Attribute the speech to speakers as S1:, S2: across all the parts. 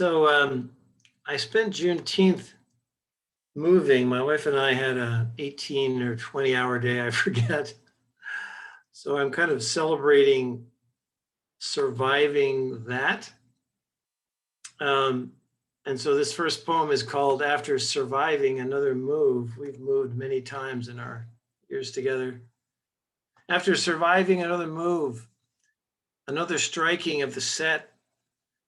S1: I spent Juneteenth moving. My wife and I had a 18 or 20-hour day, I forget. So I'm kind of celebrating surviving that. And so this first poem is called After Surviving Another Move. We've moved many times in our years together. After surviving another move, another striking of the set,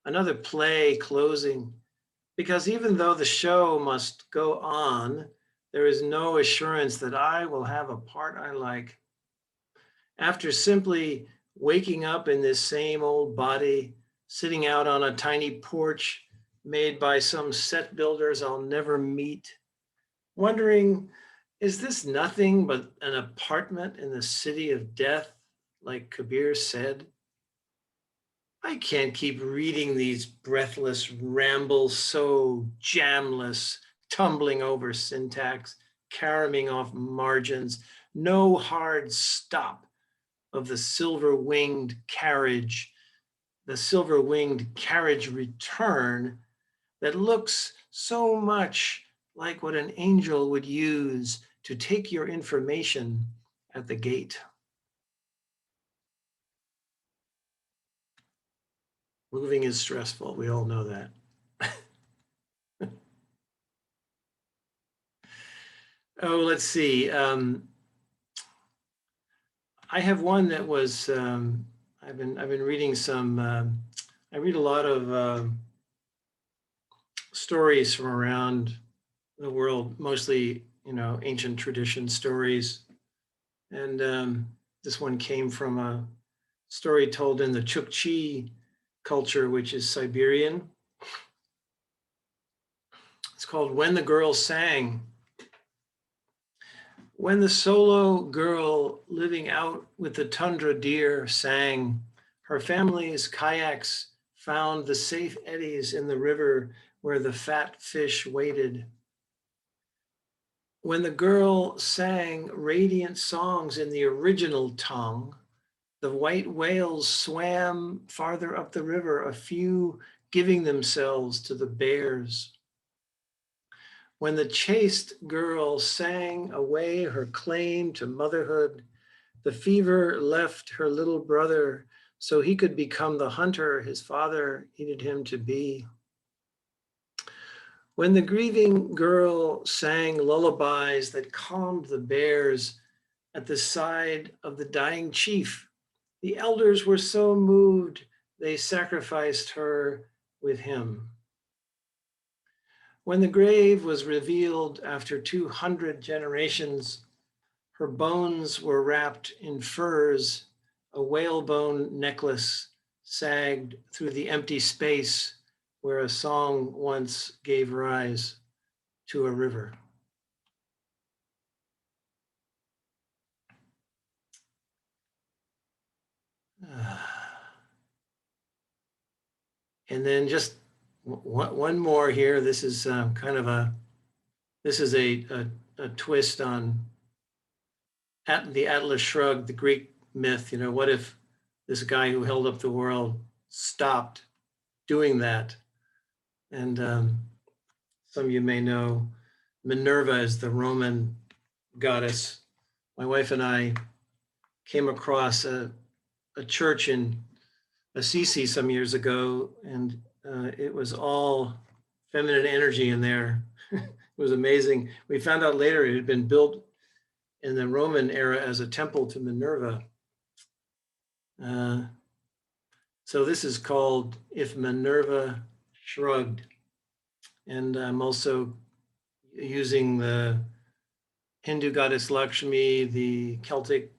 S1: another play closing, because even though the show must go on, there is no assurance that I will have a part I like. After simply waking up in this same old body, sitting out on a tiny porch made by some set builders I'll never meet, wondering, is this nothing but an apartment in the city of death, like Kabir said? I can't keep reading these breathless rambles, so jamless, tumbling over syntax, caroming off margins, no hard stop of the silver-winged carriage return that looks so much like what an angel would use to take your information at the gate. Moving is stressful, we all know that. Oh, let's see. I have one that was, I've been reading some, I read a lot of stories from around the world, mostly, ancient tradition stories. And this one came from a story told in the Chukchi culture, which is Siberian. It's called When the Girl Sang. When the solo girl living out with the tundra deer sang, her family's kayaks found the safe eddies in the river where the fat fish waited. When the girl sang radiant songs in the original tongue, the white whales swam farther up the river, a few giving themselves to the bears. When the chaste girl sang away her claim to motherhood, the fever left her little brother so he could become the hunter his father needed him to be. When the grieving girl sang lullabies that calmed the bears at the side of the dying chief, the elders were so moved they sacrificed her with him. When the grave was revealed after 200 generations, her bones were wrapped in furs, a whalebone necklace sagged through the empty space where a song once gave rise to a river. And then just one more here. This is kind of a twist on the Atlas Shrugged, the Greek myth. What if this guy who held up the world stopped doing that? And some of you may know Minerva is the Roman goddess. My wife and I came across a church in Assisi some years ago, and it was all feminine energy in there. It was amazing. We found out later it had been built in the Roman era as a temple to Minerva. So this is called If Minerva Shrugged. And I'm also using the Hindu goddess Lakshmi, the Celtic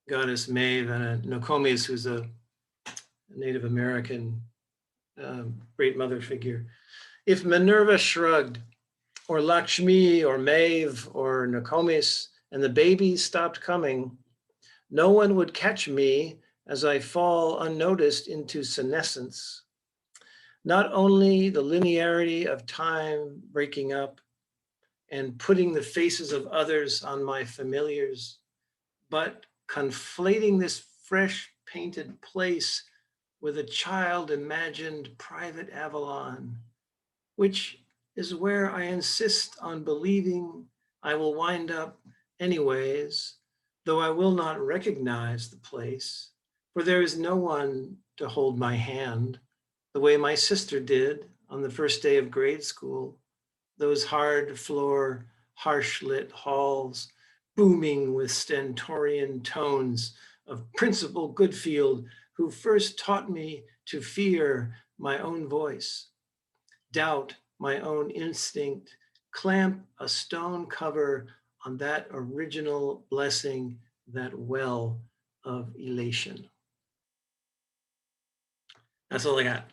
S1: goddess Maeve, and Nokomis, who's a Native American great mother figure. If Minerva shrugged, or Lakshmi, or Maeve, or Nokomis, and the babies stopped coming, no one would catch me as I fall unnoticed into senescence. Not only the linearity of time breaking up and putting the faces of others on my familiars, but conflating this fresh painted place with a child imagined private Avalon, which is where I insist on believing I will wind up anyways, though I will not recognize the place, for there is no one to hold my hand, the way my sister did on the first day of grade school, those hard floor, harsh lit halls, booming with stentorian tones of Principal Goodfield, who first taught me to fear my own voice, doubt my own instinct, clamp a stone cover on that original blessing, that well of elation. That's all I got.